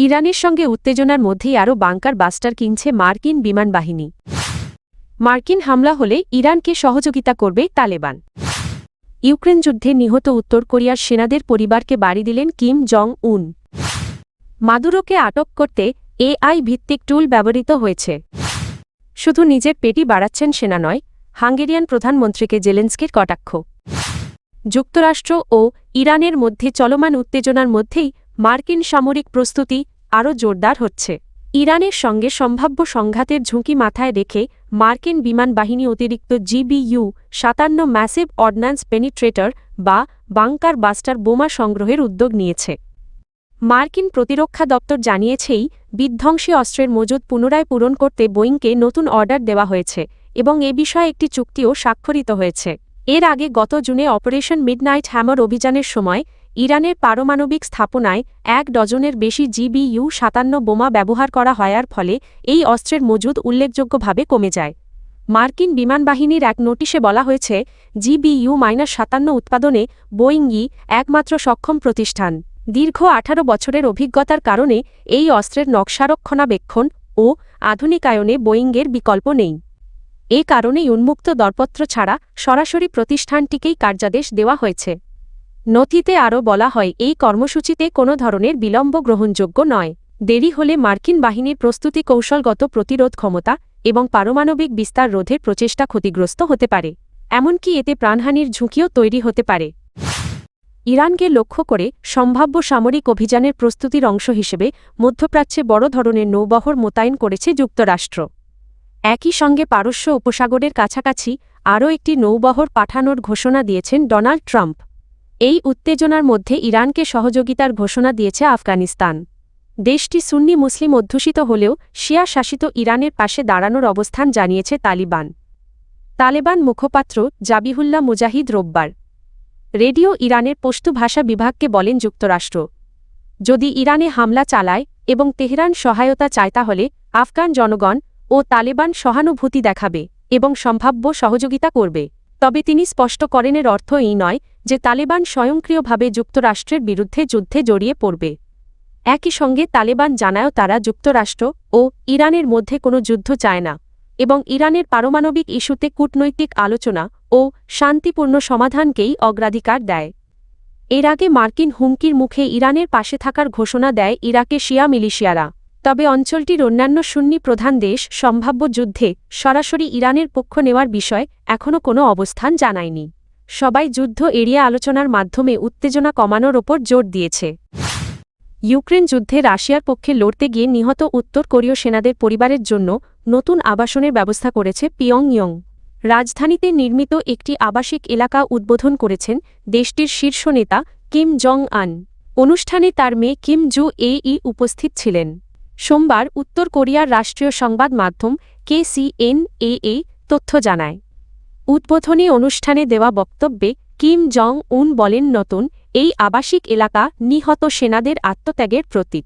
ইরানের সঙ্গে উত্তেজনার মধ্যেই আরও বাংকার বাস্টার কিনছে মার্কিন বিমান বাহিনী। মার্কিন হামলা হলে ইরানকে সহযোগিতা করবে তালেবান। ইউক্রেন যুদ্ধে নিহত উত্তর কোরিয়ার সেনাদের পরিবারকে বাড়ি দিলেন কিম জং উন। মাদুরোকে আটক করতে এআই ভিত্তিক টুল ব্যবহৃত হয়েছে। শুধু নিজের পেটি বাড়াচ্ছেন সেনা নয়, হাঙ্গেরিয়ান প্রধানমন্ত্রীকে জেলেনস্কির কটাক্ষ। যুক্তরাষ্ট্র ও ইরানের মধ্যে চলমান উত্তেজনার মধ্যেই মার্কিন সামরিক প্রস্তুতি আরও জোরদার হচ্ছে। ইরানের সঙ্গে সম্ভাব্য সংঘাতের ঝুঁকি মাথায় রেখে মার্কিন বিমান বাহিনী অতিরিক্ত GBU-57 ম্যাসিভ অর্ডিন্যান্স পেনিট্রেটর বা বাংকার বাস্টার বোমা সংগ্রহের উদ্যোগ নিয়েছে। মার্কিন প্রতিরক্ষা দপ্তর জানিয়েছেই বিধ্বংসী অস্ত্রের মজুদ পুনরায় পূরণ করতে বোয়িংকে নতুন অর্ডার দেওয়া হয়েছে এবং এ বিষয়ে একটি চুক্তিও স্বাক্ষরিত হয়েছে। এর আগে গত জুনে অপারেশন মিডনাইট হ্যামার অভিযানের সময় ইরানের পারমাণবিক স্থাপনায় 1 ডজনের বেশি GBU-57 বোমা ব্যবহার করা হওয়ার ফলে এই অস্ত্রের মজুদ উল্লেখযোগ্যভাবে কমে যায়। মার্কিন বিমান বাহিনীর এক নোটিশে বলা হয়েছে, GBU-57 উৎপাদনে বোয়িংই একমাত্র সক্ষম প্রতিষ্ঠান। দীর্ঘ 18 বছরের অভিজ্ঞতার কারণে এই অস্ত্রের নকশারক্ষণাবেক্ষণ ও আধুনিকায়নে বোয়িংয়ের বিকল্প নেই। এ কারণেই উন্মুক্ত দরপত্র ছাড়া সরাসরি প্রতিষ্ঠানটিকেই কার্যাদেশ দেওয়া হয়েছে। নথিতে আরও বলা হয়, এই কর্মসূচিতে কোনো ধরনের বিলম্ব গ্রহণযোগ্য নয়। দেরি হলে মার্কিন বাহিনীর প্রস্তুতি, কৌশলগত প্রতিরোধ ক্ষমতা এবং পারমাণবিক বিস্তার রোধের প্রচেষ্টা ক্ষতিগ্রস্ত হতে পারে। এমনকি এতে প্রাণহানির ঝুঁকিও তৈরি হতে পারে। ইরানকে লক্ষ্য করে সম্ভাব্য সামরিক অভিযানের প্রস্তুতির অংশ হিসেবে মধ্যপ্রাচ্যে বড় ধরনের নৌবহর মোতায়েন করেছে যুক্তরাষ্ট্র। একই সঙ্গে পারস্য উপসাগরের কাছাকাছি আরও একটি নৌবহর পাঠানোর ঘোষণা দিয়েছেন ডোনাল্ড ট্রাম্প। এই উত্তেজনার মধ্যে ইরানকে সহযোগিতার ঘোষণা দিয়েছে আফগানিস্তান। দেশটি সুন্নি মুসলিম অধ্যুষিত হলেও শিয়া শাসিত ইরানের পাশে দাঁড়ানোর অবস্থান জানিয়েছে তালেবান মুখপাত্র জাবিহুল্লাহ মুজাহিদ রোববার রেডিও ইরানের পশতু ভাষা বিভাগকে বলেন, যুক্তরাষ্ট্র যদি ইরানে হামলা চালায় এবং তেহরান সহায়তা চায় তাহলে আফগান জনগণ ও তালেবান সহানুভূতি দেখাবে এবং সম্ভাব্য সহযোগিতা করবে। তবে তিনি স্পষ্ট করেন, এর অর্থ এই নয় যে তালেবান স্বয়ংক্রিয়ভাবে যুক্তরাষ্ট্রের বিরুদ্ধে যুদ্ধে জড়িয়ে পড়বে। একই সঙ্গে তালেবান জানায় তারা যুক্তরাষ্ট্র ও ইরানের মধ্যে কোনো যুদ্ধ চায় না এবং ইরানের পারমাণবিক ইস্যুতে কূটনৈতিক আলোচনা ও শান্তিপূর্ণ সমাধানকেই অগ্রাধিকার দেয়। এর আগে মার্কিন হুমকির মুখে ইরানের পাশে থাকার ঘোষণা দেয় ইরাকে শিয়া মিলিশিয়ারা। তবে অঞ্চলটির অন্যান্য সুন্নি প্রধান দেশ সম্ভাব্য যুদ্ধে সরাসরি ইরানের পক্ষ নেওয়ার বিষয়ে এখনও কোনো অবস্থান জানায়নি। সবাই যুদ্ধ এড়িয়ে আলোচনার মাধ্যমে উত্তেজনা কমানোর ওপর জোর দিয়েছে। ইউক্রেন যুদ্ধে রাশিয়ার পক্ষে লড়তে গিয়ে নিহত উত্তর কোরীয় সেনাদের পরিবারের জন্য নতুন আবাসনের ব্যবস্থা করেছে পিয়ংইয়ং। রাজধানীতে নির্মিত একটি আবাসিক এলাকা উদ্বোধন করেছেন দেশটির শীর্ষ নেতা কিম জং আন। অনুষ্ঠানে তার মেয়ে কিম জু এই উপস্থিত ছিলেন। সোমবার উত্তর কোরিয়ার রাষ্ট্রীয় সংবাদ মাধ্যম KCNA তথ্য জানায়। উদ্বোধনী অনুষ্ঠানে দেওয়া বক্তব্যে কিম জং উন বলেন, নতুন এই আবাসিক এলাকা নিহত সেনাদের আত্মত্যাগের প্রতীক।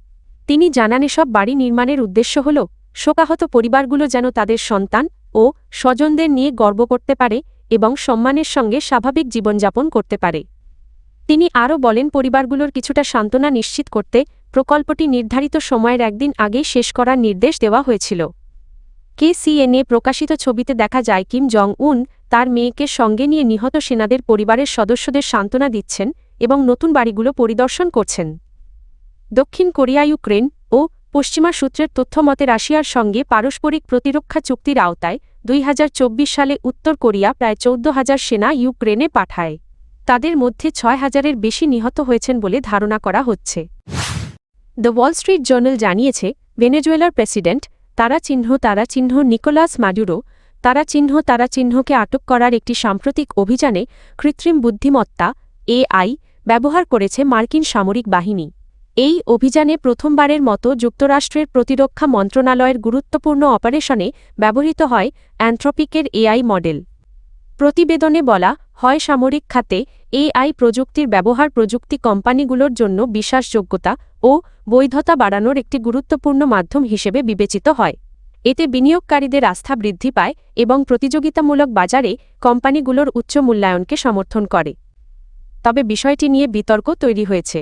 তিনি জানান, এসব বাড়ি নির্মাণের উদ্দেশ্য হল শোকাহত পরিবারগুলো যেন তাদের সন্তান ও স্বজনদের নিয়ে গর্ব করতে পারে এবং সম্মানের সঙ্গে স্বাভাবিক জীবনযাপন করতে পারে। তিনি আরও বলেন, পরিবারগুলোর কিছুটা সান্ত্বনা নিশ্চিত করতে প্রকল্পটি নির্ধারিত সময়ের একদিন আগেই শেষ করার নির্দেশ দেওয়া হয়েছিল। KCNA প্রকাশিত ছবিতে দেখা যায় কিম জং উন তার মেয়েকে সঙ্গে নিয়ে নিহত সেনাদের পরিবারের সদস্যদের সান্ত্বনা দিচ্ছেন এবং নতুন বাড়িগুলো পরিদর্শন করছেন। দক্ষিণ কোরিয়া ইউক্রেন ও পশ্চিমা সূত্রের তথ্যমতে রাশিয়ার সঙ্গে পারস্পরিক প্রতিরক্ষা চুক্তির আওতায় 2024 সালে উত্তর কোরিয়া প্রায় 14,000 সেনা ইউক্রেনে পাঠায়। তাদের মধ্যে 6,000-এর বেশি নিহত হয়েছেন বলে ধারণা করা হচ্ছে। দ্য ওয়াল স্ট্রিট জার্নাল জানিয়েছে, ভেনেজুয়েলার প্রেসিডেন্ট তারা চিহ্ন নিকোলাস মাদুরো তারা চিহ্নকে আটক করার একটি সাম্প্রতিক অভিযানে কৃত্রিম বুদ্ধিমত্তা AI ব্যবহার করেছে মার্কিন সামরিক বাহিনী। এই অভিযানে প্রথমবারের মতো যুক্তরাষ্ট্রের প্রতিরক্ষা মন্ত্রণালয়ের গুরুত্বপূর্ণ অপারেশনে ব্যবহৃত হয় অ্যানথ্রপিকের AI মডেল। প্রতিবেদনে বলা হয়, সামরিক খাতে AI প্রযুক্তির ব্যবহার প্রযুক্তি কোম্পানিগুলোর জন্য বিশ্বাসযোগ্যতা ও বৈধতা বাড়ানোর একটি গুরুত্বপূর্ণ মাধ্যম হিসেবে বিবেচিত হয়। এতে বিনিয়োগকারীদের আস্থা বৃদ্ধি পায় এবং প্রতিযোগিতামূলক বাজারে কোম্পানিগুলোর উচ্চ মূল্যায়নকে সমর্থন করে। তবে বিষয়টি নিয়ে বিতর্ক তৈরি হয়েছে।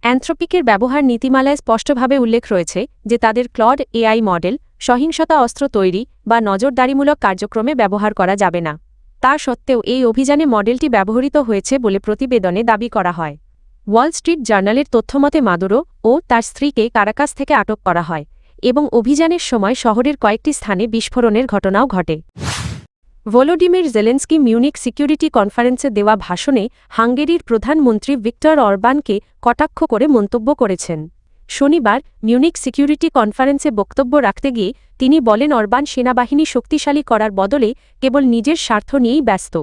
অ্যানথ্রোপিকের ব্যবহার নীতিমালায় স্পষ্টভাবে উল্লেখ রয়েছে যে তাদের ক্লড এআই মডেল সহিংসতা অস্ত্র তৈরি বা নজরদারিমূলক কার্যক্রমে ব্যবহার করা যাবে না। তা সত্ত্বেও এই অভিযানে মডেলটি ব্যবহৃত হয়েছে বলে প্রতিবেদনে দাবি করা হয়। ওয়াল স্ট্রিট জার্নালের তথ্যমতে মাদুরো ও তার স্ত্রীকে কারাকাস থেকে আটক করা হয় এবং অভিযানের সময় শহরের কয়েকটি স্থানে বিস্ফোরণের ঘটনাও ঘটে। ভলোডিমির জেলেন্সকি মিউনিক সিকিউরিটি কনফারেন্সে দেওয়া ভাষণে হাঙ্গেরির প্রধানমন্ত্রী ভিক্টর অরবানকে কটাক্ষ করে মন্তব্য করেছেন। শনিবার মিউনিক সিকিউরিটি কনফারেন্সে বক্তব্য রাখতে গিয়ে তিনি বলেন অরবান সেনাবাহিনী শক্তিশালী করার বদলে কেবল নিজের স্বার্থ নিয়েই ব্যস্ত।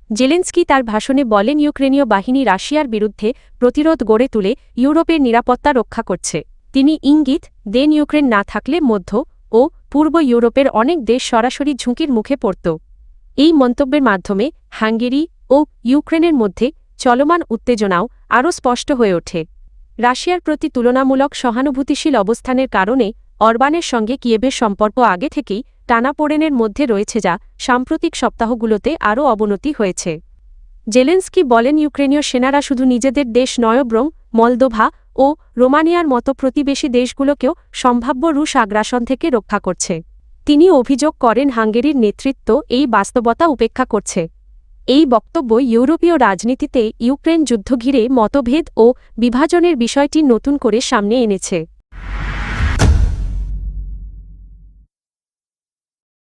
জেলেন্সকি তার ভাষণে বলেন ইউক্রেনীয় বাহিনী রাশিয়ার বিরুদ্ধে প্রতিরোধ গড়ে তুলে ইউরোপের নিরাপত্তা রক্ষা করছে। তিনি ইঙ্গিত দেন ইউক্রেন না থাকলে মধ্য ও পূর্ব ইউরোপের অনেক দেশ সরাসরি ঝুঁকির মুখে পড়ত। এই মন্তব্যের মাধ্যমে হাঙ্গেরি ও ইউক্রেনের মধ্যে চলমান উত্তেজনাও আরও স্পষ্ট হয়ে ওঠে। রাশিয়ার প্রতি তুলনামূলক সহানুভূতিশীল অবস্থানের কারণে অরবানের সঙ্গে কিয়েভের সম্পর্ক আগে থেকেই টানাপোড়েনের মধ্যে রয়েছে, যা সাম্প্রতিক সপ্তাহগুলোতে আরও অবনতি হয়েছে। জেলেন্সকি বলেন ইউক্রেনীয় সেনারা শুধু নিজেদের দেশ নয় বরং মলদোভা ও রোমানিয়ার মতো প্রতিবেশী দেশগুলোকেও সম্ভাব্য রুশ আগ্রাসন থেকে রক্ষা করছে। তিনি অভিযোগ করেন হাঙ্গেরির নেতৃত্ব এই বাস্তবতা উপেক্ষা করছে। এই বক্তব্য ইউরোপীয় রাজনীতিতে ইউক্রেন যুদ্ধ ঘিরে মতভেদ ও বিভাজনের বিষয়টি নতুন করে সামনে এনেছে।